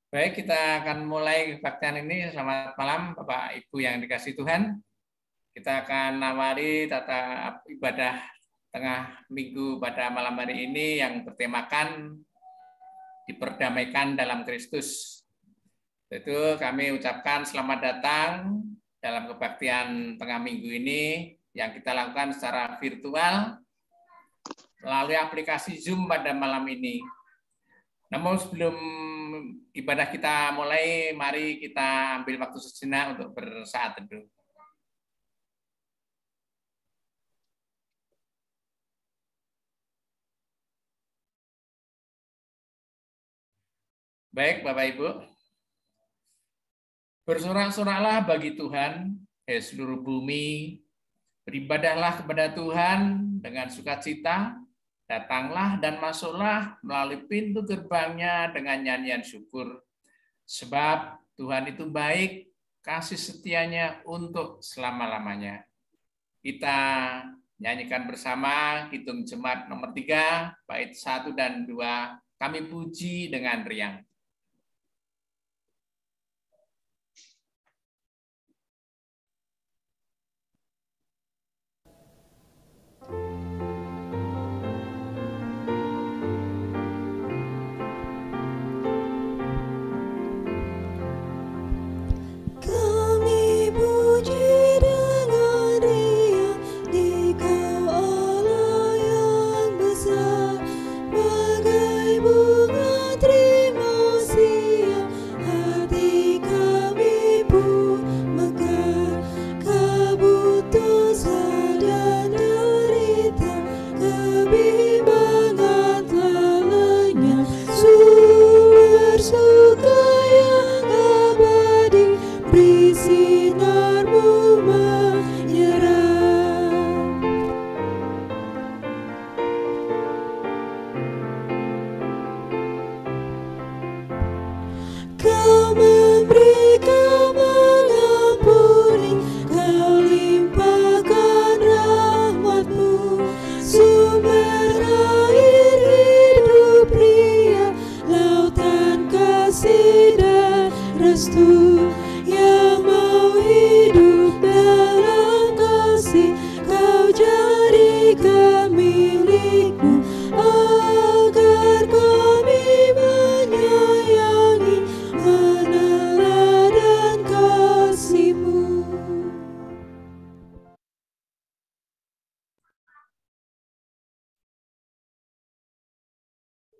Baik, kita akan mulai kebaktian ini. Selamat malam, Bapak Ibu yang dikasih Tuhan. Kita akan awali tata ibadah tengah minggu pada malam hari ini yang bertemakan diperdamaikan dalam Kristus. Itu kami ucapkan selamat datang dalam kebaktian tengah minggu ini yang kita lakukan secara virtual melalui aplikasi Zoom pada malam ini. Namun sebelum ibadah kita mulai, mari kita ambil waktu sejenak untuk bersaat teduh. Baik, Bapak Ibu. Bersorak-soraklah bagi Tuhan, seluruh bumi. Beribadahlah kepada Tuhan dengan sukacita. Datanglah dan masuklah melalui pintu gerbangnya dengan nyanyian syukur. Sebab Tuhan itu baik, kasih setianya untuk selama-lamanya. Kita nyanyikan bersama Kidung Jemaat nomor 3, bait 1 dan 2. Kami puji dengan riang.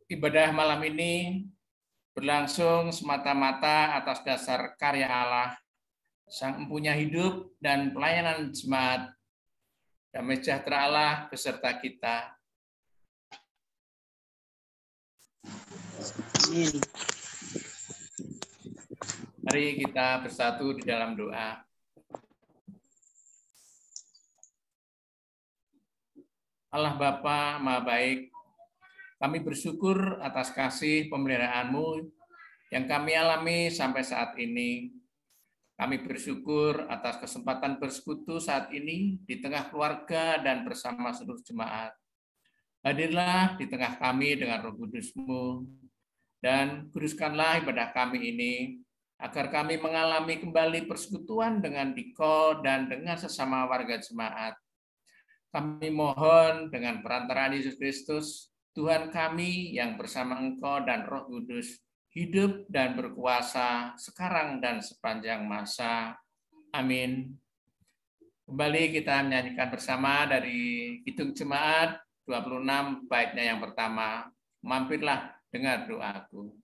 Ibadah malam ini berlangsung semata-mata atas dasar karya Allah, Sang Empunya hidup dan pelayanan jemaat. Damai sejahtera Allah beserta kita. Amin. Mari kita bersatu di dalam doa. Allah Bapa Maha Baik, kami bersyukur atas kasih pemeliharaan-Mu yang kami alami sampai saat ini. Kami bersyukur atas kesempatan bersekutu saat ini di tengah keluarga dan bersama seluruh jemaat. Hadirlah di tengah kami dengan Roh Kudus-Mu, dan kuduskanlah ibadah kami ini, agar kami mengalami kembali persekutuan dengan Diko dan dengan sesama warga jemaat. Kami mohon dengan perantaraan Yesus Kristus, Tuhan kami yang bersama Engkau dan Roh Kudus, hidup dan berkuasa sekarang dan sepanjang masa. Amin. Kembali kita menyanyikan bersama dari Kidung Jemaat 26, baitnya yang pertama. Mampirlah, dengar doaku.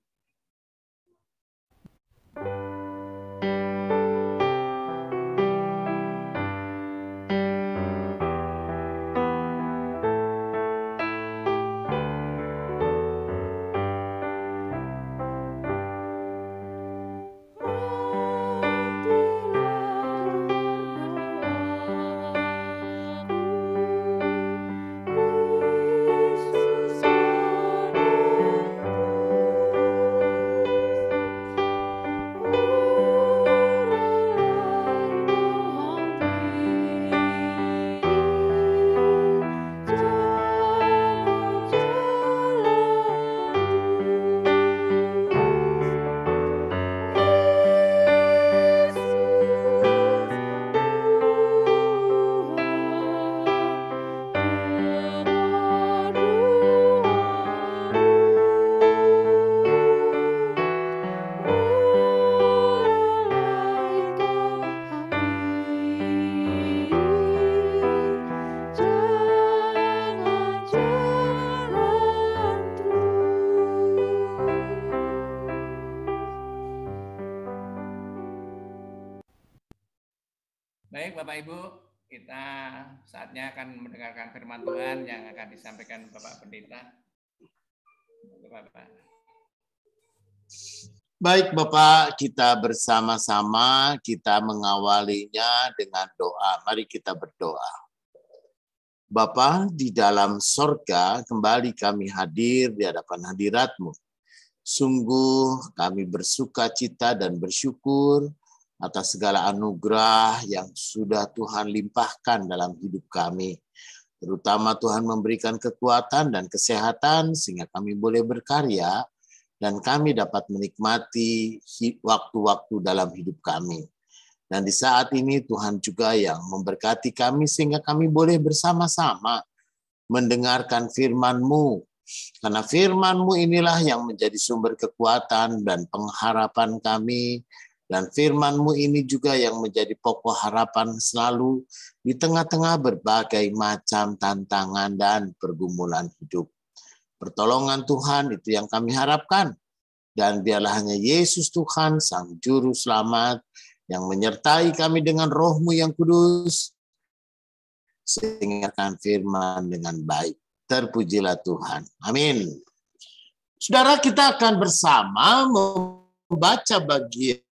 Baik Bapak Ibu, kita saatnya akan mendengarkan firman Tuhan yang akan disampaikan Bapak Pendeta. Bapak. Baik Bapak, kita bersama-sama kita mengawalinya dengan doa. Mari kita berdoa. Bapa di dalam sorga, kembali kami hadir di hadapan hadirat-Mu. Sungguh kami bersuka cita dan bersyukur atas segala anugerah yang sudah Tuhan limpahkan dalam hidup kami. Terutama Tuhan memberikan kekuatan dan kesehatan sehingga kami boleh berkarya dan kami dapat menikmati waktu-waktu dalam hidup kami. Dan di saat ini Tuhan juga yang memberkati kami sehingga kami boleh bersama-sama mendengarkan firman-Mu. Karena firman-Mu inilah yang menjadi sumber kekuatan dan pengharapan kami. Dan firman-Mu ini juga yang menjadi pokok harapan selalu di tengah-tengah berbagai macam tantangan dan pergumulan hidup. Pertolongan Tuhan itu yang kami harapkan. Dan biarlah hanya Yesus Tuhan, Sang Juru Selamat, yang menyertai kami dengan Roh-Mu yang kudus, sehingga akan firman dengan baik. Terpujilah Tuhan. Amin. Saudara, kita akan bersama membaca bagian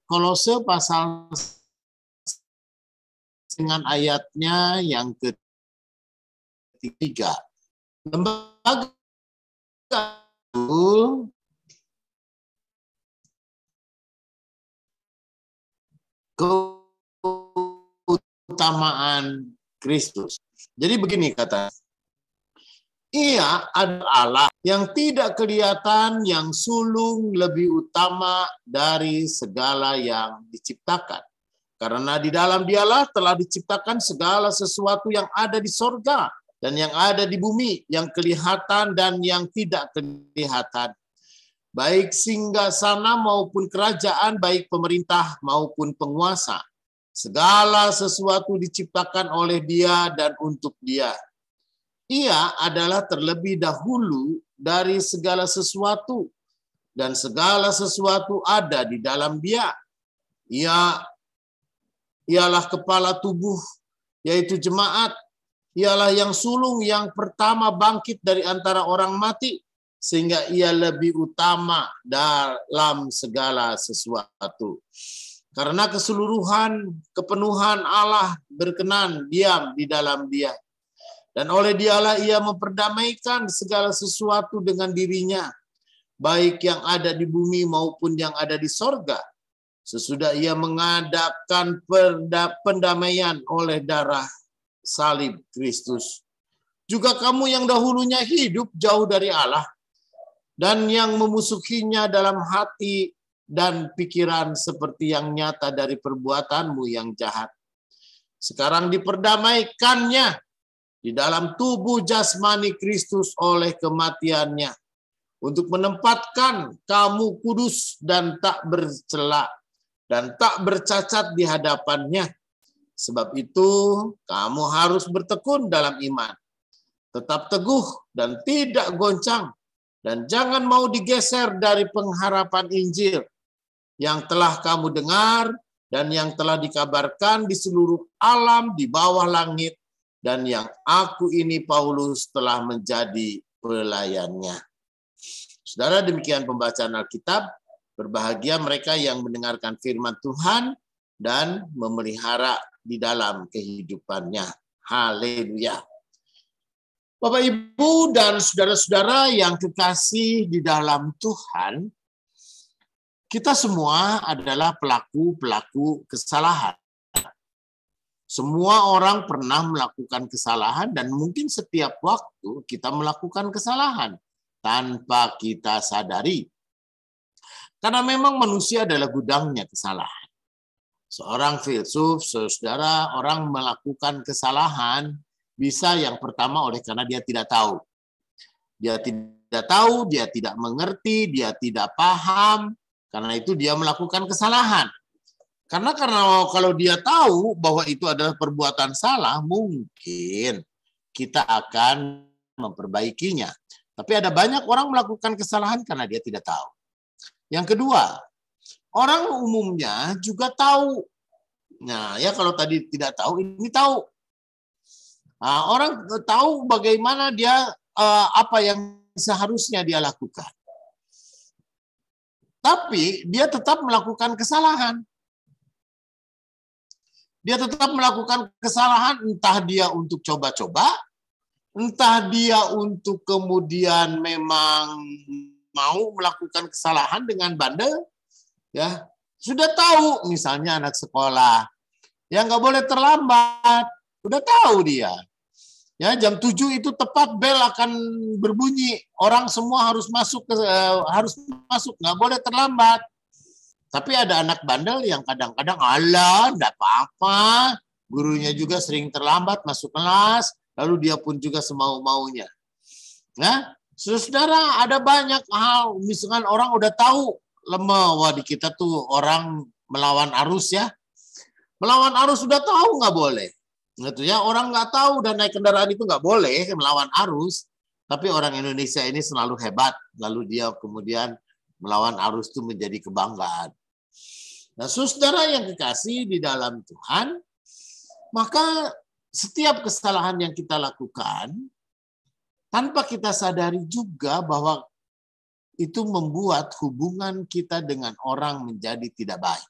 Kolose pasal dengan ayatnya yang ketiga. Lembaga keutamaan Kristus. Jadi begini kata, Ia adalah Allah yang tidak kelihatan, yang sulung lebih utama dari segala yang diciptakan. Karena di dalam Dialah telah diciptakan segala sesuatu yang ada di sorga dan yang ada di bumi, yang kelihatan dan yang tidak kelihatan. Baik singgasana maupun kerajaan, baik pemerintah maupun penguasa. Segala sesuatu diciptakan oleh Dia dan untuk Dia. Ia adalah terlebih dahulu dari segala sesuatu, dan segala sesuatu ada di dalam Dia. Ialah kepala tubuh, yaitu jemaat. Ialah yang sulung yang pertama bangkit dari antara orang mati, sehingga Ia lebih utama dalam segala sesuatu. Karena keseluruhan kepenuhan Allah berkenan diam di dalam Dia. Dan oleh Dialah Ia memperdamaikan segala sesuatu dengan dirinya, baik yang ada di bumi maupun yang ada di sorga. Sesudah Ia mengadakan pendamaian oleh darah salib Kristus. Juga kamu yang dahulunya hidup jauh dari Allah, dan yang memusuhinya dalam hati dan pikiran seperti yang nyata dari perbuatanmu yang jahat. Sekarang diperdamaikannya di dalam tubuh jasmani Kristus oleh kematiannya, untuk menempatkan kamu kudus dan tak bercela dan tak bercacat di hadapannya. Sebab itu kamu harus bertekun dalam iman, tetap teguh dan tidak goncang, dan jangan mau digeser dari pengharapan Injil yang telah kamu dengar dan yang telah dikabarkan di seluruh alam di bawah langit, dan yang aku ini Paulus telah menjadi pelayannya. Saudara, demikian pembacaan Alkitab. Berbahagia mereka yang mendengarkan firman Tuhan dan memelihara di dalam kehidupannya. Haleluya. Bapak, Ibu, dan saudara-saudara yang kekasih di dalam Tuhan, kita semua adalah pelaku-pelaku kesalahan. Semua orang pernah melakukan kesalahan dan mungkin setiap waktu kita melakukan kesalahan tanpa kita sadari. Karena memang manusia adalah gudangnya kesalahan. Seorang filsuf, saudara, orang melakukan kesalahan bisa yang pertama oleh karena dia tidak tahu. Dia tidak tahu, dia tidak mengerti, dia tidak paham. Karena itu dia melakukan kesalahan. Karena kalau dia tahu bahwa itu adalah perbuatan salah, mungkin kita akan memperbaikinya. Tapi ada banyak orang melakukan kesalahan karena dia tidak tahu. Yang kedua, orang umumnya juga tahu. Nah, ya kalau tadi tidak tahu, ini tahu. Nah, orang tahu bagaimana dia apa yang seharusnya dia lakukan. Tapi dia tetap melakukan kesalahan. Dia tetap melakukan kesalahan, entah dia untuk coba-coba, entah dia untuk kemudian memang mau melakukan kesalahan dengan bandel, ya sudah tahu misalnya anak sekolah, ya nggak boleh terlambat, udah tahu dia. Ya jam 7 itu tepat bel akan berbunyi, orang semua harus masuk, nggak boleh terlambat. Tapi ada anak bandel yang kadang-kadang, alah, enggak apa-apa. Gurunya juga sering terlambat masuk kelas, lalu dia pun juga semau-maunya. Nah, saudara, ada banyak hal, misalkan orang udah tahu, lemah, wah di kita tuh orang melawan arus ya. Melawan arus sudah tahu nggak boleh. Gitu ya, orang nggak tahu dan naik kendaraan itu nggak boleh melawan arus. Tapi orang Indonesia ini selalu hebat, lalu dia kemudian melawan arus itu menjadi kebanggaan. Nah, saudara yang kekasih di dalam Tuhan, maka setiap kesalahan yang kita lakukan, tanpa kita sadari juga bahwa itu membuat hubungan kita dengan orang menjadi tidak baik.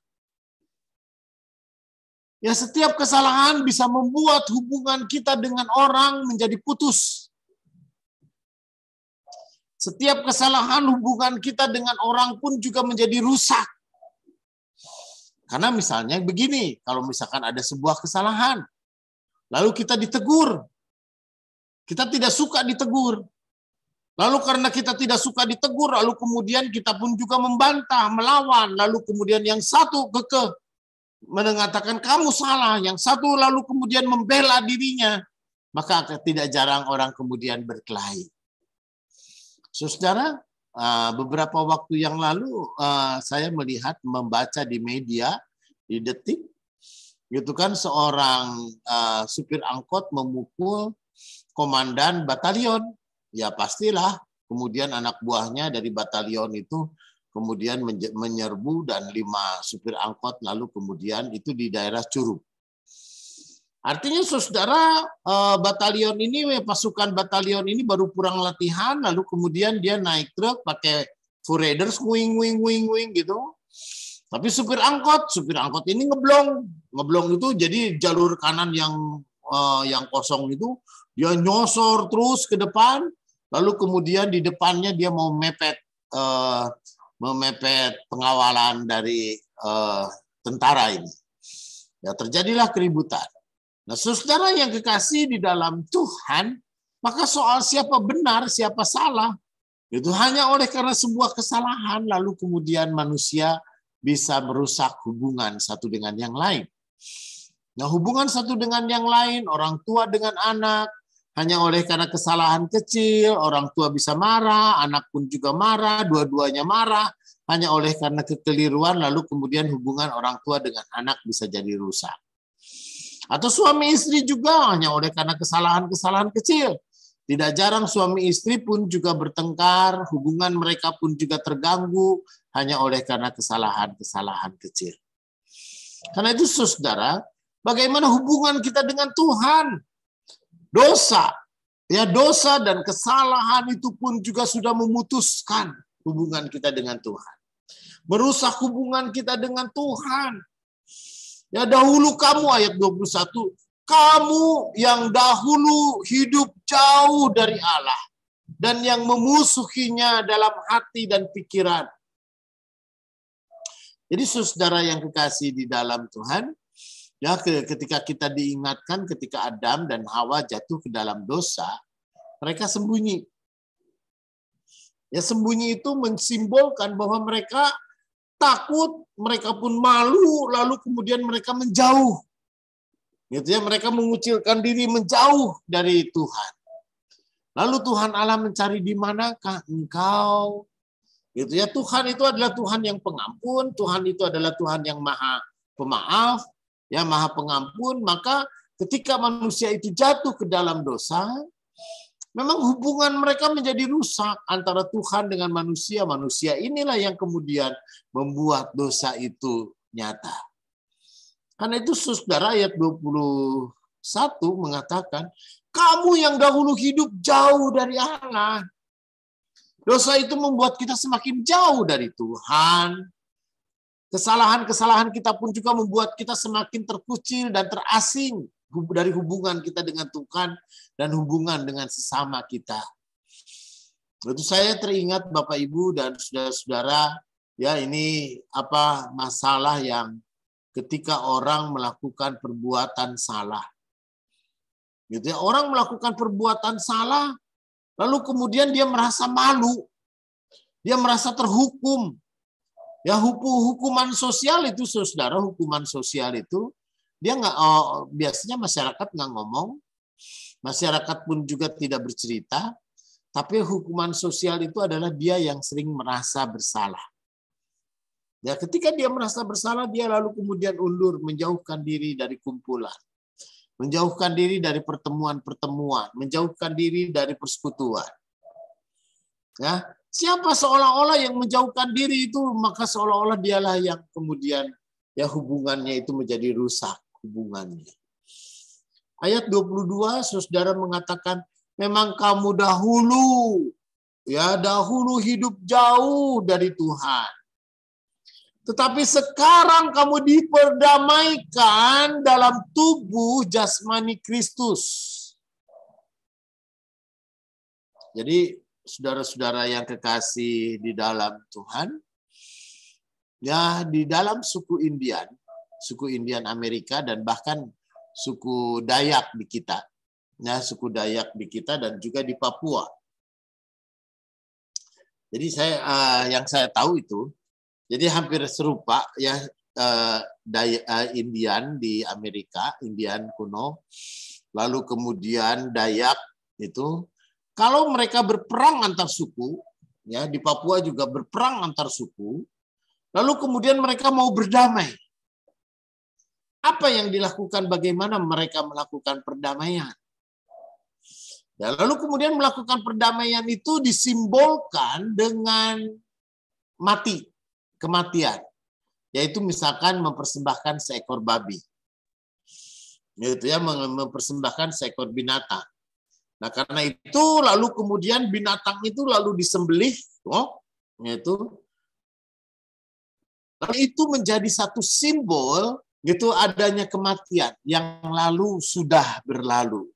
Ya, setiap kesalahan bisa membuat hubungan kita dengan orang menjadi putus. Setiap kesalahan hubungan kita dengan orang pun juga menjadi rusak. Karena misalnya begini, kalau misalkan ada sebuah kesalahan, lalu kita ditegur, kita tidak suka ditegur. Lalu karena kita tidak suka ditegur, lalu kemudian kita pun juga membantah, melawan, lalu kemudian yang satu kekeh mengatakan kamu salah, yang satu lalu kemudian membela dirinya, maka tidak jarang orang kemudian berkelahi. Saudara, beberapa waktu yang lalu saya melihat membaca di media di Detik, gitu kan seorang supir angkot memukul komandan batalion. Ya pastilah kemudian anak buahnya dari batalion itu kemudian menyerbu dan 5 supir angkot lalu kemudian itu di daerah Curug. Artinya saudara, batalion ini, pasukan batalion ini baru pulang latihan, lalu kemudian dia naik truk pakai full riders, wing gitu. Tapi supir angkot ini ngeblong itu, jadi jalur kanan yang kosong itu dia nyosor terus ke depan, lalu kemudian di depannya dia mau mepet pengawalan dari tentara ini. Ya terjadilah keributan. Nah, saudara yang kekasih di dalam Tuhan, maka soal siapa benar, siapa salah, itu hanya oleh karena sebuah kesalahan, lalu kemudian manusia bisa merusak hubungan satu dengan yang lain. Nah, hubungan satu dengan yang lain, orang tua dengan anak, hanya oleh karena kesalahan kecil, orang tua bisa marah, anak pun juga marah, dua-duanya marah, hanya oleh karena kekeliruan, lalu kemudian hubungan orang tua dengan anak bisa jadi rusak. Atau suami istri juga hanya oleh karena kesalahan-kesalahan kecil. Tidak jarang suami istri pun juga bertengkar, hubungan mereka pun juga terganggu hanya oleh karena kesalahan-kesalahan kecil. Karena itu saudara, bagaimana hubungan kita dengan Tuhan? Dosa dan kesalahan itu pun juga sudah memutuskan hubungan kita dengan Tuhan. Merusak hubungan kita dengan Tuhan. Ya dahulu kamu, ayat 21, kamu yang dahulu hidup jauh dari Allah dan yang memusuhinya dalam hati dan pikiran. Jadi saudara yang kekasih di dalam Tuhan, ya ketika kita diingatkan ketika Adam dan Hawa jatuh ke dalam dosa, mereka sembunyi. Ya sembunyi itu mensimbolkan bahwa mereka takut, mereka pun malu, lalu kemudian mereka menjauh. Gitu ya, mereka mengucilkan diri menjauh dari Tuhan. Lalu Tuhan Allah mencari di manakah engkau? Gitu ya, Tuhan itu adalah Tuhan yang pengampun, Tuhan itu adalah Tuhan yang maha pemaaf, ya maha pengampun. Maka ketika manusia itu jatuh ke dalam dosa, memang hubungan mereka menjadi rusak antara Tuhan dengan manusia. Manusia inilah yang kemudian membuat dosa itu nyata. Karena itu saudara ayat 21 mengatakan, kamu yang dahulu hidup jauh dari Allah. Dosa itu membuat kita semakin jauh dari Tuhan. Kesalahan-kesalahan kita pun juga membuat kita semakin terkucil dan terasing dari hubungan kita dengan Tuhan dan hubungan dengan sesama kita. Itu saya teringat Bapak Ibu dan saudara-saudara, ya ini masalah yang ketika orang melakukan perbuatan salah. Gitu ya, orang melakukan perbuatan salah, lalu kemudian dia merasa malu. Dia merasa terhukum. Ya, hukuman sosial itu, saudara, hukuman sosial itu dia biasanya masyarakat nggak ngomong, masyarakat pun juga tidak bercerita, tapi hukuman sosial itu adalah dia yang sering merasa bersalah. Ya, ketika dia merasa bersalah, dia lalu kemudian undur, menjauhkan diri dari kumpulan, menjauhkan diri dari pertemuan-pertemuan, menjauhkan diri dari persekutuan. Ya, siapa seolah-olah yang menjauhkan diri itu, maka seolah-olah dialah yang kemudian ya hubungannya itu menjadi rusak hubungannya. Ayat 22 saudara mengatakan, memang kamu dahulu hidup jauh dari Tuhan. Tetapi sekarang kamu diperdamaikan dalam tubuh jasmani Kristus. Jadi saudara-saudara yang kekasih di dalam Tuhan, ya di dalam suku Indian Amerika dan bahkan suku Dayak di kita. Ya, suku Dayak di kita dan juga di Papua. Jadi yang saya tahu itu, jadi hampir serupa ya Indian di Amerika, Indian kuno, lalu kemudian Dayak itu, kalau mereka berperang antar suku, ya di Papua juga berperang antar suku, lalu kemudian mereka mau berdamai. Apa yang dilakukan? Bagaimana mereka melakukan perdamaian? Ya, lalu kemudian melakukan perdamaian itu disimbolkan dengan kematian. Yaitu misalkan mempersembahkan seekor babi. Yaitu ya, mempersembahkan seekor binatang. Nah, karena itu lalu kemudian binatang itu lalu disembelih, lalu itu menjadi satu simbol gitu adanya kematian yang lalu sudah berlalu.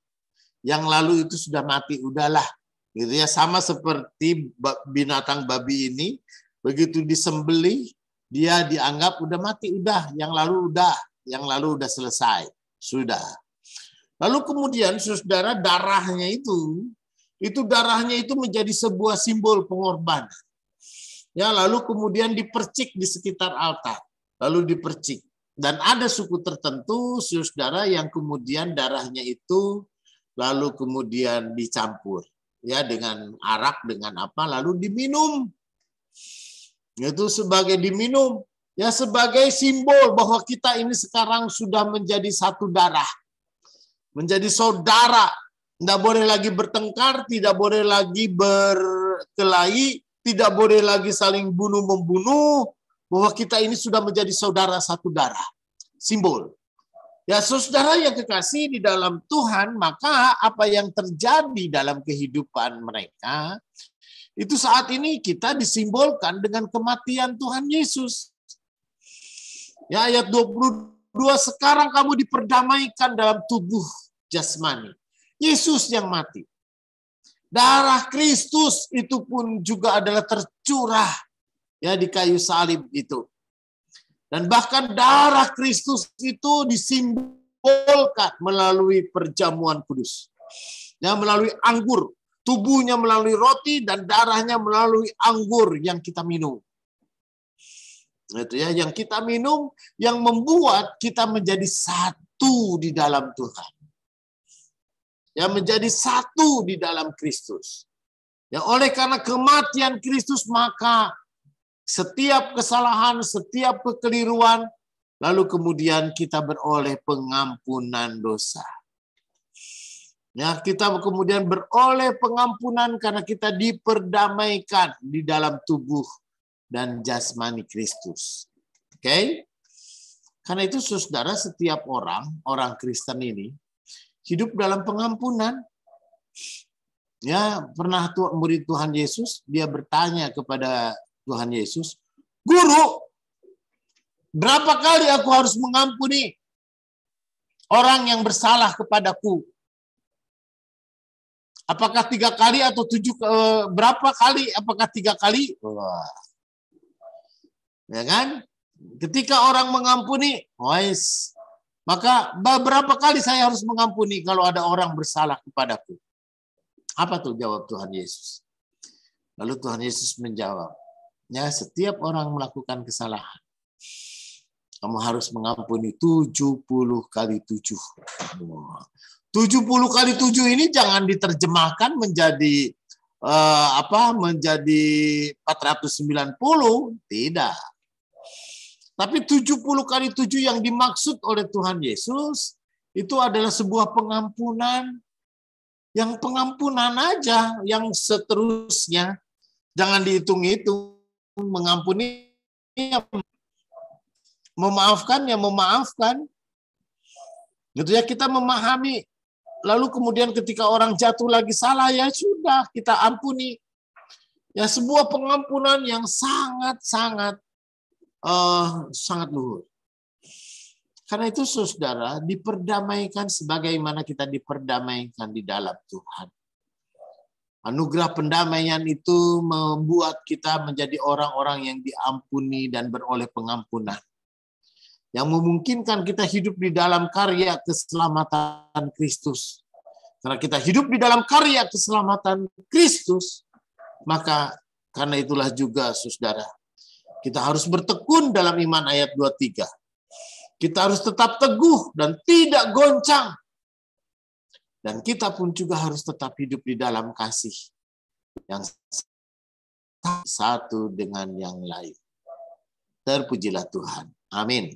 Yang lalu itu sudah mati, udahlah. Gitu ya, sama seperti binatang babi ini, begitu disembelih, dia dianggap udah mati, yang lalu udah selesai, sudah. Lalu kemudian saudara, darahnya itu menjadi sebuah simbol pengorbanan. Ya, lalu kemudian dipercik di sekitar altar, lalu dipercik. Dan ada suku tertentu, saudara, yang kemudian darahnya itu lalu kemudian dicampur, ya dengan arak, dengan apa, lalu diminum. Itu sebagai diminum, ya sebagai simbol bahwa kita ini sekarang sudah menjadi satu darah, menjadi saudara. Tidak boleh lagi bertengkar, tidak boleh lagi berkelahi, tidak boleh lagi saling bunuh-membunuh, bahwa kita ini sudah menjadi saudara satu darah. Simbol. Ya saudara yang kekasih di dalam Tuhan, maka apa yang terjadi dalam kehidupan mereka, itu saat ini kita disimbolkan dengan kematian Tuhan Yesus. Ya, ayat 22, sekarang kamu diperdamaikan dalam tubuh jasmani. Yesus yang mati. Darah Kristus itu pun juga adalah tercurah ya di kayu salib itu. Dan bahkan darah Kristus itu disimbolkan melalui perjamuan kudus. Ya, melalui anggur. Tubuhnya melalui roti dan darahnya melalui anggur yang kita minum. Itu ya, yang kita minum yang membuat kita menjadi satu di dalam Tuhan. Ya, menjadi satu di dalam Kristus. Ya, oleh karena kematian Kristus maka setiap kesalahan, setiap kekeliruan, lalu kemudian kita beroleh pengampunan dosa. Ya, kita kemudian beroleh pengampunan karena kita diperdamaikan di dalam tubuh dan jasmani Kristus. Oke? Karena itu saudara, setiap orang Kristen ini hidup dalam pengampunan. Ya, pernah murid Tuhan Yesus, dia bertanya kepada Tuhan Yesus, "Guru, berapa kali aku harus mengampuni orang yang bersalah kepadaku? Apakah 3 kali atau 7 berapa kali? Apakah 3 kali?" Wah. Ya kan? Ketika orang mengampuni, maka berapa kali saya harus mengampuni kalau ada orang bersalah kepadaku? Apa tuh jawab Tuhan Yesus? Lalu Tuhan Yesus menjawab, ya, setiap orang melakukan kesalahan, kamu harus mengampuni 70 kali 7. 70 kali 7 ini jangan diterjemahkan menjadi menjadi 490, tidak. Tapi 70 kali 7 yang dimaksud oleh Tuhan Yesus itu adalah sebuah pengampunan, yang pengampunan aja, yang seterusnya. Jangan dihitung-hitung, mengampuni, memaafkan ya memaafkan. Gitu ya, kita memahami. Lalu kemudian ketika orang jatuh lagi salah, ya sudah, kita ampuni. Ya, sebuah pengampunan yang sangat luhur. Karena itu saudara, diperdamaikan sebagaimana kita diperdamaikan di dalam Tuhan. Anugerah pendamaian itu membuat kita menjadi orang-orang yang diampuni dan beroleh pengampunan. Yang memungkinkan kita hidup di dalam karya keselamatan Kristus. Karena kita hidup di dalam karya keselamatan Kristus, maka karena itulah juga saudara, kita harus bertekun dalam iman ayat 23. Kita harus tetap teguh dan tidak goncang. Dan kita pun juga harus tetap hidup di dalam kasih yang satu dengan yang lain. Terpujilah Tuhan. Amin.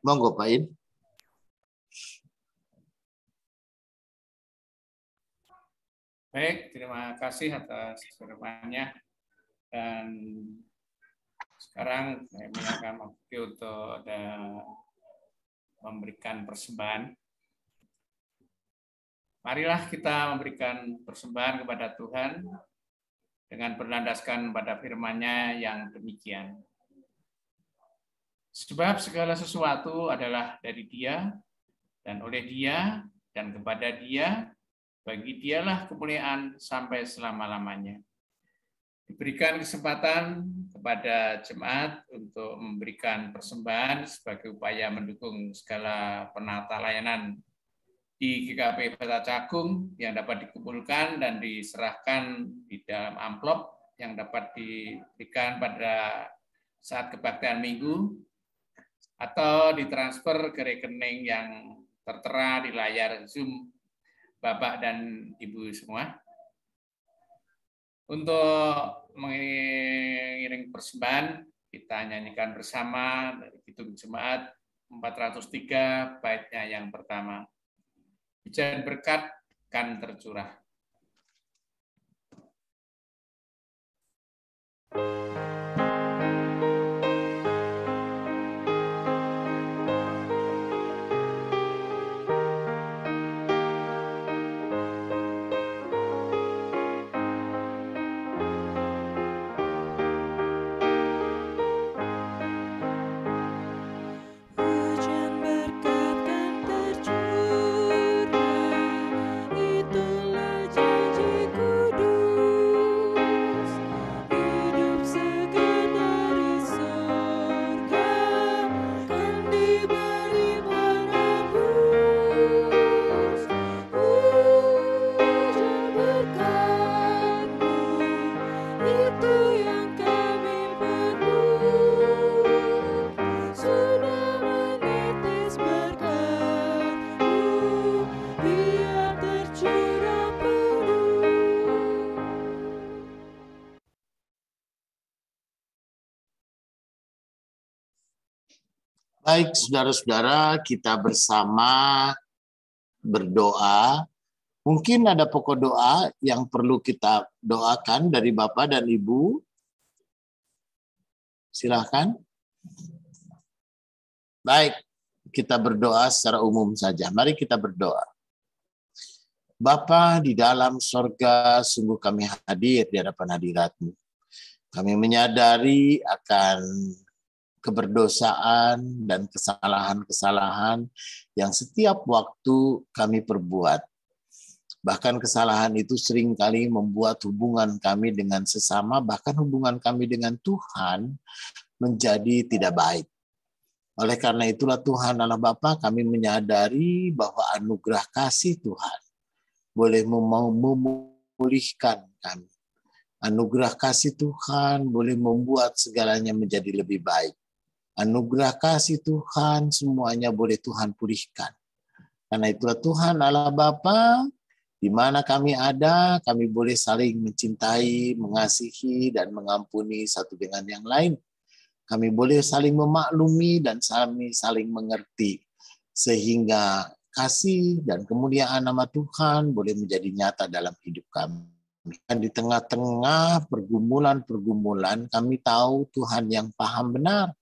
Monggo Pak In. Baik, terima kasih atas firman-Nya. Dan sekarang saya menyerahkan waktu untuk memberikan persembahan. Marilah kita memberikan persembahan kepada Tuhan dengan berlandaskan pada firman-Nya yang demikian. Sebab segala sesuatu adalah dari Dia, dan oleh Dia, dan kepada Dia, bagi Dialah kemuliaan sampai selama-lamanya. Diberikan kesempatan kepada jemaat untuk memberikan persembahan sebagai upaya mendukung segala penata layanan di GKP Bata Cakung yang dapat dikumpulkan dan diserahkan di dalam amplop yang dapat diberikan pada saat kebaktian minggu, atau ditransfer ke rekening yang tertera di layar Zoom Bapak dan Ibu semua. Untuk mengiring persembahan, kita nyanyikan bersama dari Kidung Jemaat 403, baitnya yang pertama. Hujan berkat kan tercurah. Itulah janji kudus, hidup segar. Baik, saudara-saudara, kita bersama berdoa. Mungkin ada pokok doa yang perlu kita doakan dari Bapak dan Ibu. Silakan. Baik, kita berdoa secara umum saja. Mari kita berdoa. Bapa di dalam sorga, sungguh kami hadir di hadapan hadirat-Mu. Kami menyadari akan keberdosaan dan kesalahan-kesalahan yang setiap waktu kami perbuat. Bahkan kesalahan itu seringkali membuat hubungan kami dengan sesama, bahkan hubungan kami dengan Tuhan menjadi tidak baik. Oleh karena itulah Tuhan Allah Bapa, kami menyadari bahwa anugerah kasih Tuhan boleh memulihkan kami. Anugerah kasih Tuhan boleh membuat segalanya menjadi lebih baik. Anugerah kasih Tuhan semuanya boleh Tuhan pulihkan. Karena itulah Tuhan Allah Bapa, di mana kami ada, kami boleh saling mencintai, mengasihi, dan mengampuni satu dengan yang lain. Kami boleh saling memaklumi dan saling mengerti. Sehingga kasih dan kemuliaan nama Tuhan boleh menjadi nyata dalam hidup kami. Dan di tengah-tengah pergumulan-pergumulan, kami tahu Tuhan yang paham benar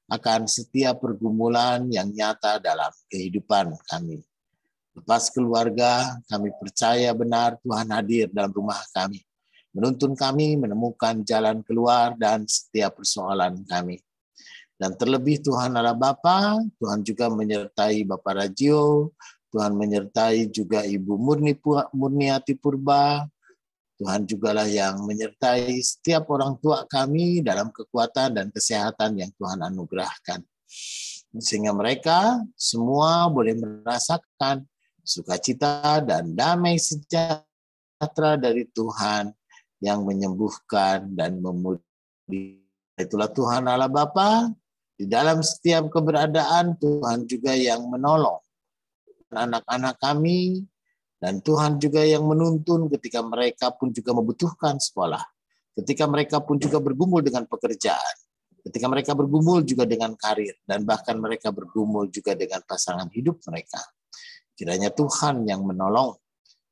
akan setiap pergumulan yang nyata dalam kehidupan kami. Lepas keluarga, kami percaya benar Tuhan hadir dalam rumah kami, menuntun kami menemukan jalan keluar dan setiap persoalan kami. Dan terlebih Tuhan Allah Bapa, Tuhan juga menyertai Bapak Rajio, Tuhan menyertai juga Ibu Murniati Purba. Tuhan jugalah yang menyertai setiap orang tua kami dalam kekuatan dan kesehatan yang Tuhan anugerahkan. Sehingga mereka semua boleh merasakan sukacita dan damai sejahtera dari Tuhan yang menyembuhkan dan memulihkan. Itulah Tuhan Allah Bapa, di dalam setiap keberadaan Tuhan juga yang menolong anak-anak kami, dan Tuhan juga yang menuntun ketika mereka pun juga membutuhkan sekolah, ketika mereka pun juga bergumul dengan pekerjaan, ketika mereka bergumul juga dengan karir, dan bahkan mereka bergumul juga dengan pasangan hidup mereka. Kiranya Tuhan yang menolong,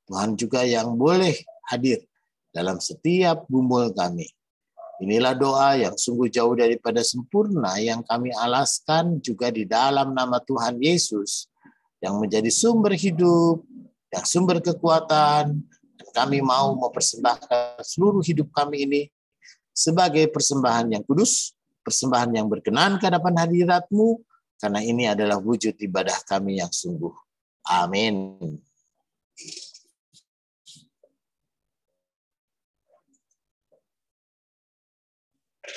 Tuhan juga yang boleh hadir dalam setiap gumul kami. Inilah doa yang sungguh jauh daripada sempurna yang kami alaskan juga di dalam nama Tuhan Yesus yang menjadi sumber hidup, yang sumber kekuatan. Dan kami mau mempersembahkan seluruh hidup kami ini sebagai persembahan yang kudus, persembahan yang berkenan ke hadapan hadirat-Mu, karena ini adalah wujud ibadah kami yang sungguh. Amin.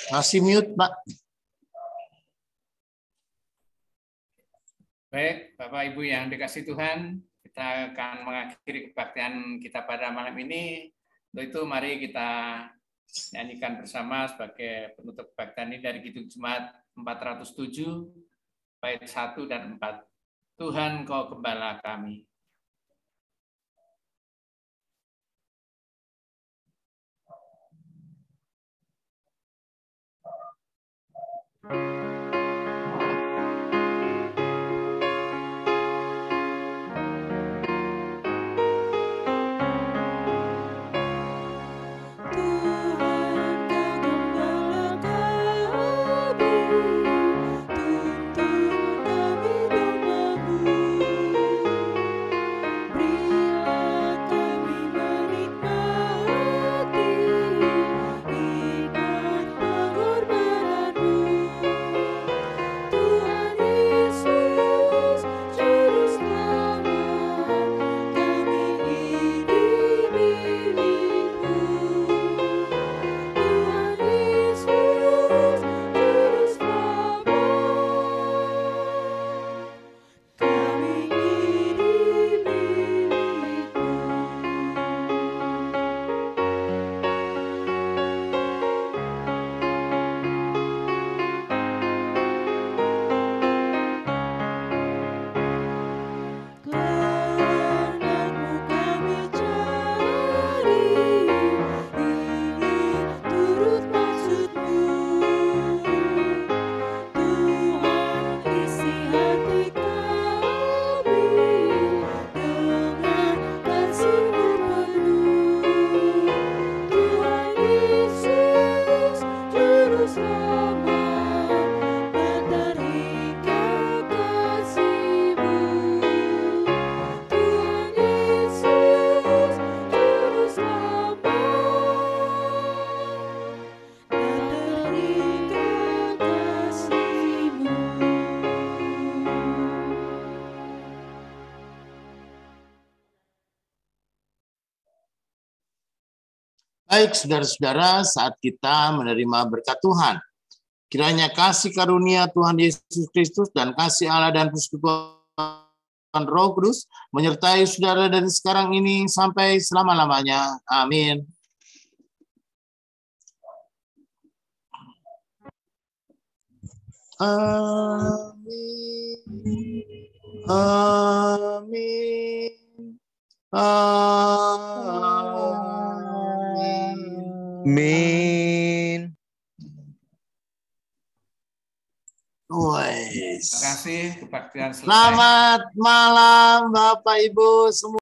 Masih mute, Pak. Baik, Bapak Ibu yang dikasihi Tuhan, kita akan mengakhiri kebaktian kita pada malam ini. Untuk itu mari kita nyanyikan bersama sebagai penutup kebaktian ini dari Kidung Jemaat 407, bait 1 dan 4. Tuhan Kau Gembala kami. Tuntun kami doa-Mu. Baik, saudara-saudara, saat kita menerima berkat Tuhan, kiranya kasih karunia Tuhan Yesus Kristus dan kasih Allah dan persekutuan Roh Kudus menyertai saudara dari sekarang ini sampai selama-lamanya. Amin. Amin. Amin. Amin. Wes. Terima kasih, kebaktian selesai. Selamat malam Bapak Ibu semua.